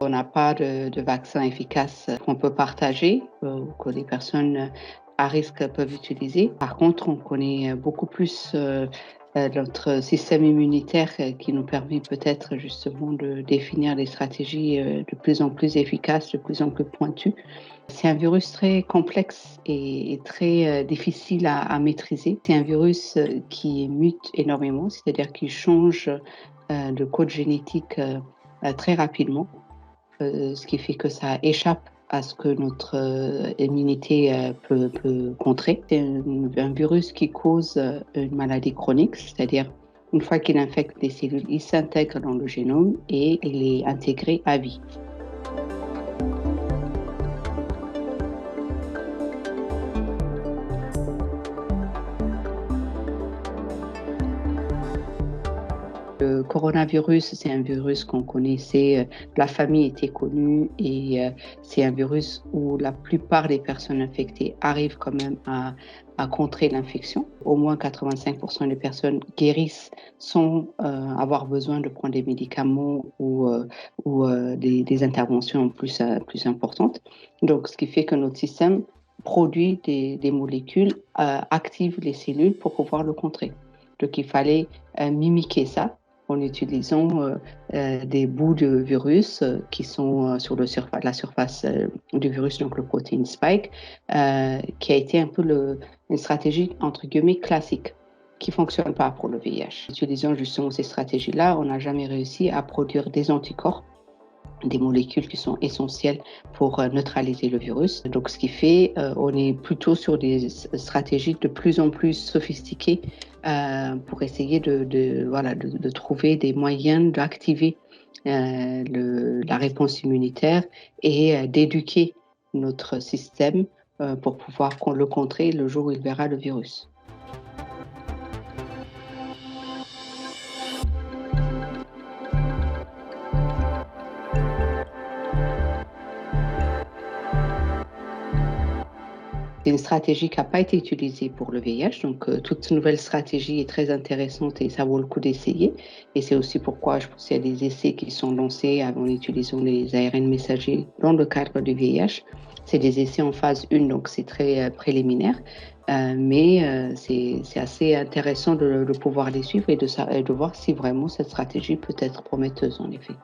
On n'a pas de vaccin efficace qu'on peut partager, que les personnes à risque peuvent utiliser. Par contre, on connaît beaucoup plus notre système immunitaire qui nous permet peut-être justement de définir des stratégies de plus en plus efficaces, de plus en plus pointues. C'est un virus très complexe et très difficile à maîtriser. C'est un virus qui mute énormément, c'est-à-dire qu'il change de code génétique très rapidement, ce qui fait que ça échappe à ce que notre immunité peut contrer. C'est un virus qui cause une maladie chronique, c'est-à-dire une fois qu'il infecte les cellules, il s'intègre dans le génome et il est intégré à vie. Le coronavirus, c'est un virus qu'on connaissait, la famille était connue et c'est un virus où la plupart des personnes infectées arrivent quand même à contrer l'infection. Au moins 85% des personnes guérissent sans avoir besoin de prendre des médicaments ou des interventions plus importantes. Donc, ce qui fait que notre système produit des molécules, active les cellules pour pouvoir le contrer. Donc, il fallait mimiquer ça en utilisant des bouts de virus qui sont sur la surface du virus, donc le protéine spike, qui a été un peu une stratégie entre guillemets classique, qui ne fonctionne pas pour le VIH. En utilisant justement ces stratégies-là, on n'a jamais réussi à produire des anticorps, des molécules qui sont essentielles pour neutraliser le virus. Donc, ce qui fait, on est plutôt sur des stratégies de plus en plus sophistiquées pour essayer de trouver des moyens d'activer la réponse immunitaire et d'éduquer notre système pour pouvoir le contrer le jour où il verra le virus. C'est une stratégie qui n'a pas été utilisée pour le VIH, donc toute nouvelle stratégie est très intéressante et ça vaut le coup d'essayer. Et c'est aussi pourquoi je pense qu'il y a des essais qui sont lancés en utilisant les ARN messagers dans le cadre du VIH. C'est des essais en phase 1, donc c'est très préliminaire, mais c'est assez intéressant de pouvoir les suivre et de voir si vraiment cette stratégie peut être prometteuse en effet.